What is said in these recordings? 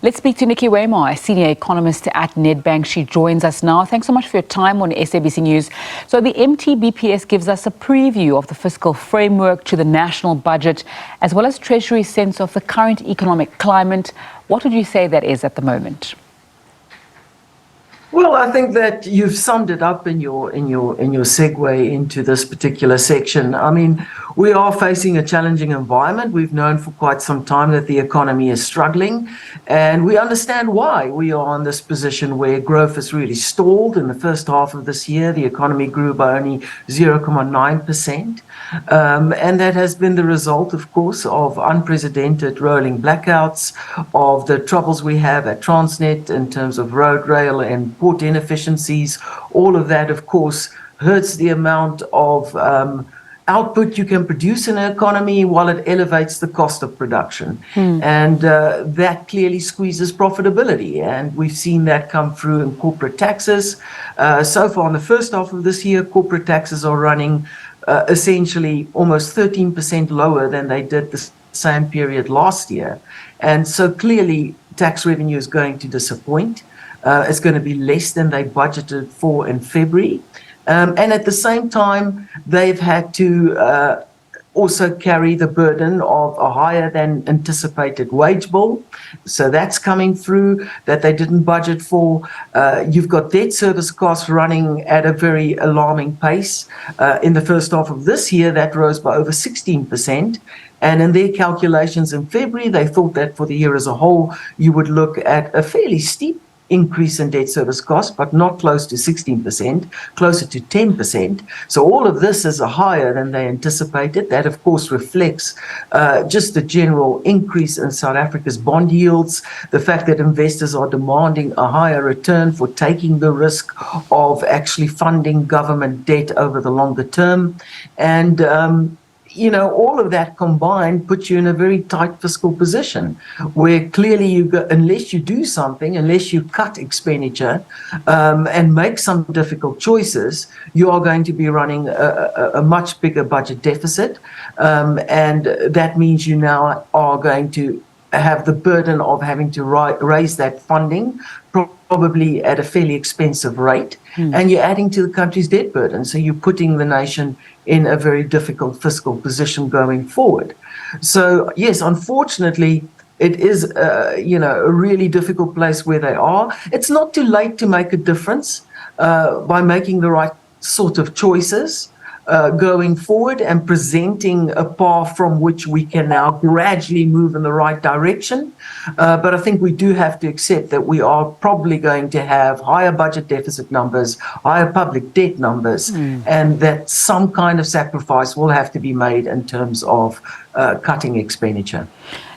Let's speak to Nicky, a senior economist at Nedbank. She joins us now. Thanks so much for your time on SABC News. So the MTBPS gives us a preview of the fiscal framework to the national budget, as well as Treasury's sense of the current economic climate. What would you say that is at the moment? Well, I think that you've summed it up in your segue into this particular section. I mean, we are facing a challenging environment. We've known for quite some time that the economy is struggling, and we understand why we are in this position where growth has really stalled. In the first half of this year, the economy grew by only 0.9%. And that has been the result, of course, of unprecedented rolling blackouts, of the troubles we have at Transnet in terms of road, rail and port inefficiencies. All of that, of course, hurts the amount of output you can produce in an economy while it elevates the cost of production. And that clearly squeezes profitability. And we've seen that come through in corporate taxes. So far in the first half of this year, corporate taxes are running essentially almost 13% lower than they did the same period last year. And so clearly tax revenue is going to disappoint. It's going to be less than they budgeted for in February. And at the same time, they've had to also carry the burden of a higher than anticipated wage bill. So that's coming through that they didn't budget for. You've got debt service costs running at a very alarming pace. In the first half of this year, that rose by over 16%. And in their calculations in February, they thought that for the year as a whole, you would look at a fairly steep increase in debt service costs, but not close to 16%, closer to 10%. So all of this is higher than they anticipated. That, of course, reflects just the general increase in South Africa's bond yields, the fact that investors are demanding a higher return for taking the risk of actually funding government debt over the longer term. And all of that combined puts you in a very tight fiscal position where clearly unless you do something, unless you cut expenditure and make some difficult choices, you are going to be running a much bigger budget deficit. And that means you now are going to have the burden of having to raise that funding, probably at a fairly expensive rate, and you're adding to the country's debt burden. So you're putting the nation in a very difficult fiscal position going forward. So yes, unfortunately, it is a really difficult place where they are. It's not too late to make a difference by making the right sort of choices going forward and presenting a path from which we can now gradually move in the right direction. But I think we do have to accept that we are probably going to have higher budget deficit numbers, higher public debt numbers, and that some kind of sacrifice will have to be made in terms of cutting expenditure.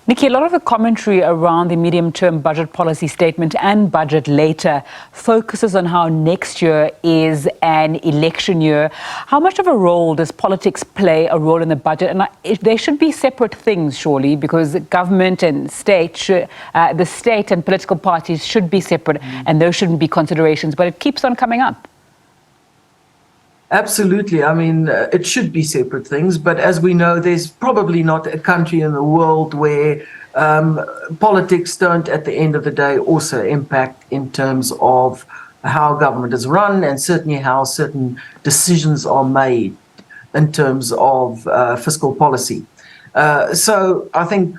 Nicky, a lot of the commentary around the medium-term budget policy statement and budget later focuses on how next year is an election year. How much of a role does politics play a role in the budget? And they should be separate things, surely, because government and the state and political parties should be separate, and those shouldn't be considerations. But it keeps on coming up. Absolutely. I mean, it should be separate things, but as we know, there's probably not a country in the world where politics don't, at the end of the day, also impact in terms of how government is run and certainly how certain decisions are made in terms of fiscal policy. So I think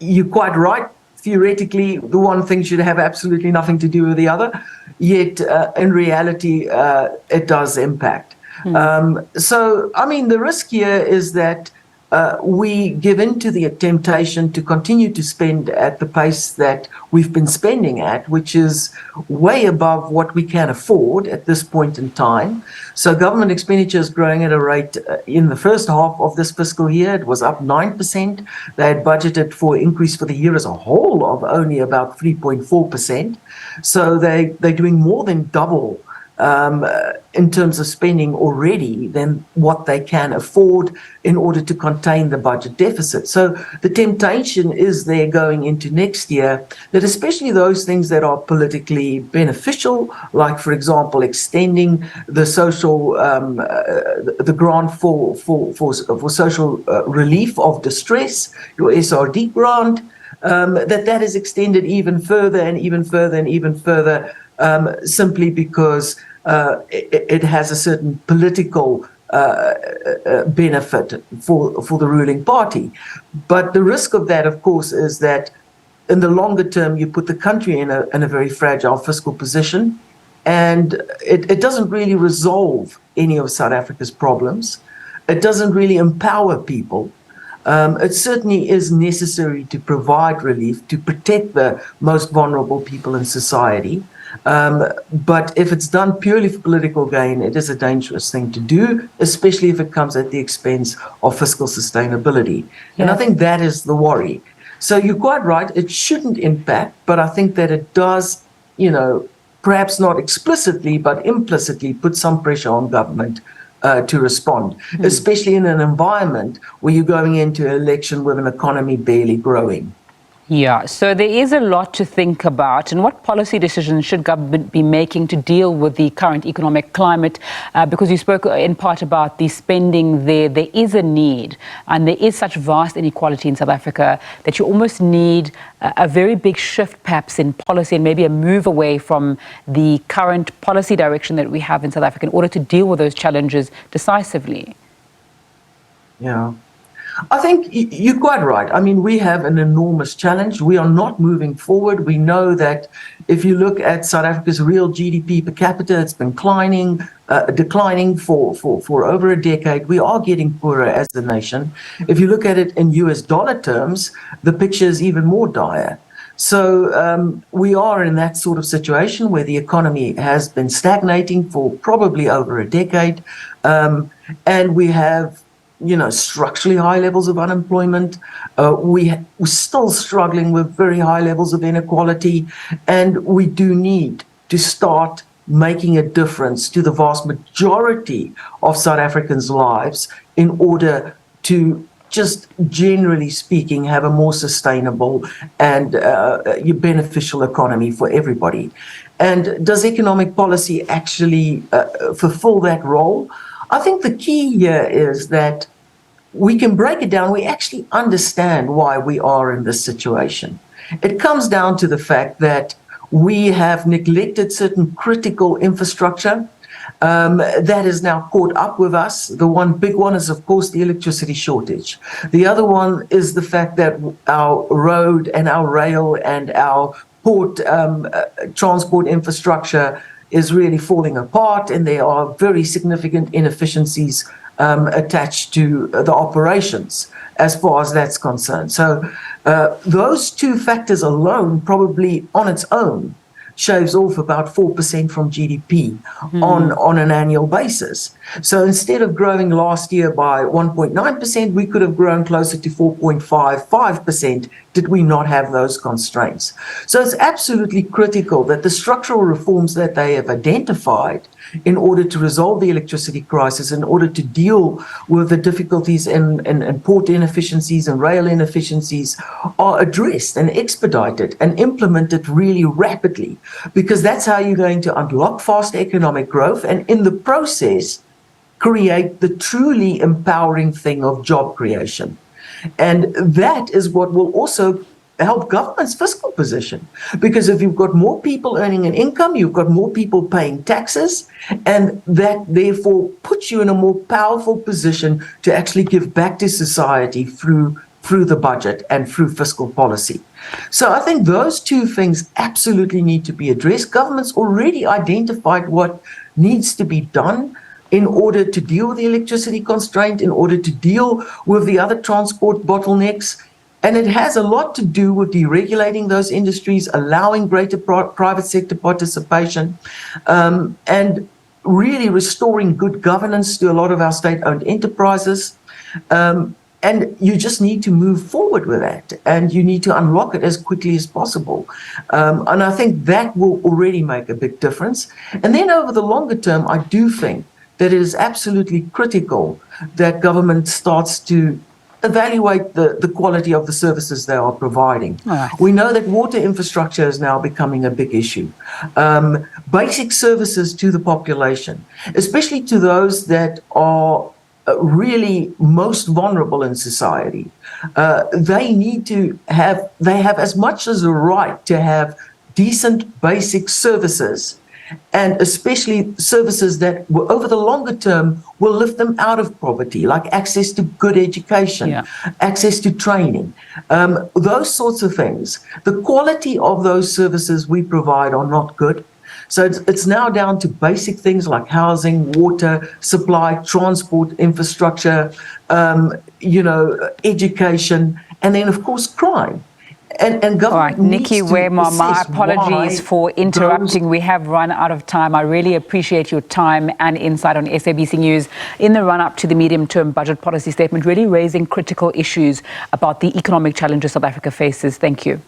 you're quite right. Theoretically, the one thing should have absolutely nothing to do with the other, yet in reality, it does impact. So, I mean, the risk here is that we give in to the temptation to continue to spend at the pace that we've been spending at, which is way above what we can afford at this point in time. So government expenditure is growing at a rate in the first half of this fiscal year. It was up 9%. They had budgeted for increase for the year as a whole of only about 3.4%. So they're doing more than double in terms of spending already than what they can afford in order to contain the budget deficit. So the temptation is there going into next year that especially those things that are politically beneficial, like, for example, extending the social, the grant for social relief of distress, your SRD grant, that is extended even further and even further and even further, simply because it has a certain political benefit for the ruling party. But the risk of that, of course, is that in the longer term, you put the country in a very fragile fiscal position, and it doesn't really resolve any of South Africa's problems. It doesn't really empower people. It certainly is necessary to provide relief, to protect the most vulnerable people in society. But if it's done purely for political gain, it is a dangerous thing to do, especially if it comes at the expense of fiscal sustainability. And I think that is the worry. So you're quite right, it shouldn't impact, but I think that it does, perhaps not explicitly, but implicitly put some pressure on government to respond, especially in an environment where you're going into an election with an economy barely growing. Yeah, so there is a lot to think about. And what policy decisions should government be making to deal with the current economic climate? Because you spoke in part about the spending there. There is a need, and there is such vast inequality in South Africa that you almost need a very big shift perhaps in policy and maybe a move away from the current policy direction that we have in South Africa in order to deal with those challenges decisively. Yeah. I think you're quite right. I mean, we have an enormous challenge. We are not moving forward. We know that if you look at South Africa's real GDP per capita, it's been declining for over a decade. We are getting poorer as a nation. If you look at it in US dollar terms, the picture is even more dire. So we are in that sort of situation where the economy has been stagnating for probably over a decade. And we have structurally high levels of unemployment. We're still struggling with very high levels of inequality, and we do need to start making a difference to the vast majority of South Africans' lives in order to just generally speaking have a more sustainable and beneficial economy for everybody. And does economic policy actually fulfill that role? I think the key here is that we can break it down. We actually understand why we are in this situation. It comes down to the fact that we have neglected certain critical infrastructure that is now caught up with us. The one big one is, of course, the electricity shortage. The other one is the fact that our road and our rail and our port transport infrastructure is really falling apart, and there are very significant inefficiencies attached to the operations as far as that's concerned. So those two factors alone, probably on its own, shaves off about 4% from GDP on an annual basis. So instead of growing last year by 1.9%, we could have grown closer to 4.55% did we not have those constraints. So it's absolutely critical that the structural reforms that they have identified in order to resolve the electricity crisis, in order to deal with the difficulties in port inefficiencies and rail inefficiencies, are addressed and expedited and implemented really rapidly, because that's how you're going to unlock fast economic growth and in the process create the truly empowering thing of job creation. And that is what will also help government's fiscal position, because if you've got more people earning an income, you've got more people paying taxes, and that therefore puts you in a more powerful position to actually give back to society through the budget and through fiscal policy. So I think those two things absolutely need to be addressed. Government's already identified what needs to be done in order to deal with the electricity constraint, in order to deal with the other transport bottlenecks. And it has a lot to do with deregulating those industries, allowing greater private sector participation, and really restoring good governance to a lot of our state-owned enterprises. And you just need to move forward with that, and you need to unlock it as quickly as possible. And I think that will already make a big difference. And then over the longer term, I do think that it is absolutely critical that government starts to evaluate the quality of the services they are providing. Right. We know that water infrastructure is now becoming a big issue. Basic services to the population, especially to those that are really most vulnerable in society, they have as much as a right to have decent basic services, and especially services that over the longer term will lift them out of poverty, like access to good education, access to training, those sorts of things. The quality of those services we provide are not good. So it's now down to basic things like housing, water supply, transport, infrastructure, education, and then of course crime. And government all right, Nicky, Weimar, my apologies for interrupting. We have run out of time. I really appreciate your time and insight on SABC News in the run-up to the medium-term budget policy statement, really raising critical issues about the economic challenges South Africa faces. Thank you.